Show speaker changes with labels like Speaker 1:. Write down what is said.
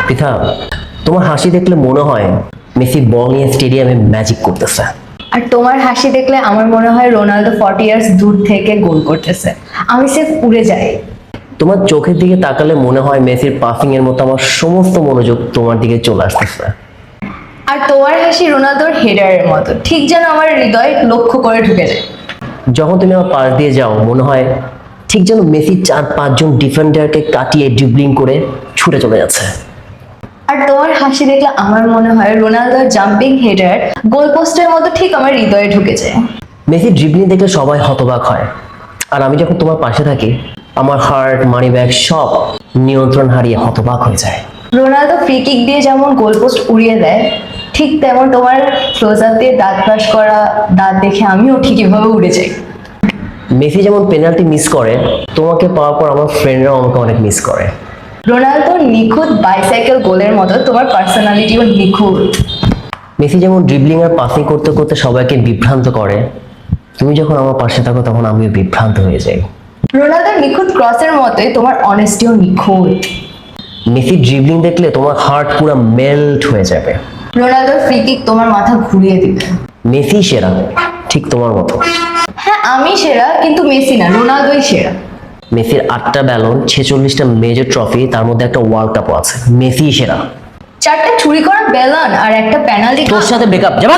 Speaker 1: পৃথা, তোমার হাসি দেখলে মনে হয় মেসি বল নিয়ে স্টেডিয়ামে ম্যাজিক করতেছে।
Speaker 2: আর তোমার হাসি দেখলে আমার মনে হয় রোনালদো 40 ইয়ার্স দূর থেকে গোল করতেছে, আমি সির্ফ উড়ে যাই।
Speaker 1: তোমার চোখের দিকে তাকালে মনে হয় মেসির পাসিং এর মতো আমার সমস্ত মনোযোগ তোমার দিকে চলে আসতেছে।
Speaker 2: আর তোমার হাসি রোনালদোর হেডারের মতো, ঠিক যেন আমার হৃদয় লক্ষ্য করে ঢুকে যায়।
Speaker 1: যখন তুমি আমার পাশ দিয়ে যাও মনে হয় ঠিক যেন মেসি 4-5 জন ডিফেন্ডারকে কাটিয়ে ড্রিবলিং করে ছুটে চলে যাচ্ছে।
Speaker 2: আর তোমার হাসি দেখলে আমার মনে হয় রোনালদোর জাম্পিং হেডার গোল পোস্টের মতো ঠিক আমার হৃদয়ে ঢুকে যায়।
Speaker 1: মেসি ড্রিবলিং দেখলে সবাই হতবাক হয়, আর আমি যখন তোমার পাশে থাকি আমার হার্ট, মানি ব্যাগ সব নিয়ন্ত্রণ হারিয়ে হতবাক হয়ে যায়।
Speaker 2: রোনালদো ফ্রি কিক দিয়ে যেমন গোল পোস্ট উড়িয়ে দেয়, ঠিক তেমন তোমার ক্লোজ আপ দিয়ে দাঁত ব্রাশ করা দাঁত দেখে আমিও ঠিক এভাবে উড়ে যাই।
Speaker 1: মেসি যেমন পেনাল্টি মিস করে, তোমাকে পাওয়ার পর আমার ফ্রেন্ডরাও আমাকে অনেক মিস করে।
Speaker 2: রোনালদোর নিখুঁত বাইসাইকেল গোলের মতো তোমার পার্সোনালিটিও নিখুঁত।
Speaker 1: মেসি যেমন ড্রিবলিং আর পাসিং করতে করতে সবাইকে বিভ্রান্ত করে, তুমি যখন আমার পাশে থাকো তখন আমিও বিভ্রান্ত হয়ে যাই।
Speaker 2: রোনালদোর নিখুঁত ক্রসের মতোই তোমার অনেস্টিও নিখুঁত।
Speaker 1: মেসি ড্রিবলিং দেখলে তোমার হার্ট পুরো মেল্ট হয়ে যাবে।
Speaker 2: রোনালদোর ফ্রি কিক তোমার মাথা ঘুরিয়ে দিবে।
Speaker 1: মেসি সেরা, ঠিক তোমার মতো।
Speaker 2: হ্যাঁ আমি সেরা, কিন্তু মেসি না, রোনালদোই সেরা।
Speaker 1: মেসির 8টা ব্যালন, 46টা মেজর ট্রফি, তার মধ্যে একটা ওয়ার্ল্ড কাপও আছে। মেসি সেরা।
Speaker 2: 4টে চুরি করা বেলন আর একটা পেনাল্টি।
Speaker 1: তোর সাথে ব্রেকআপ যাবা।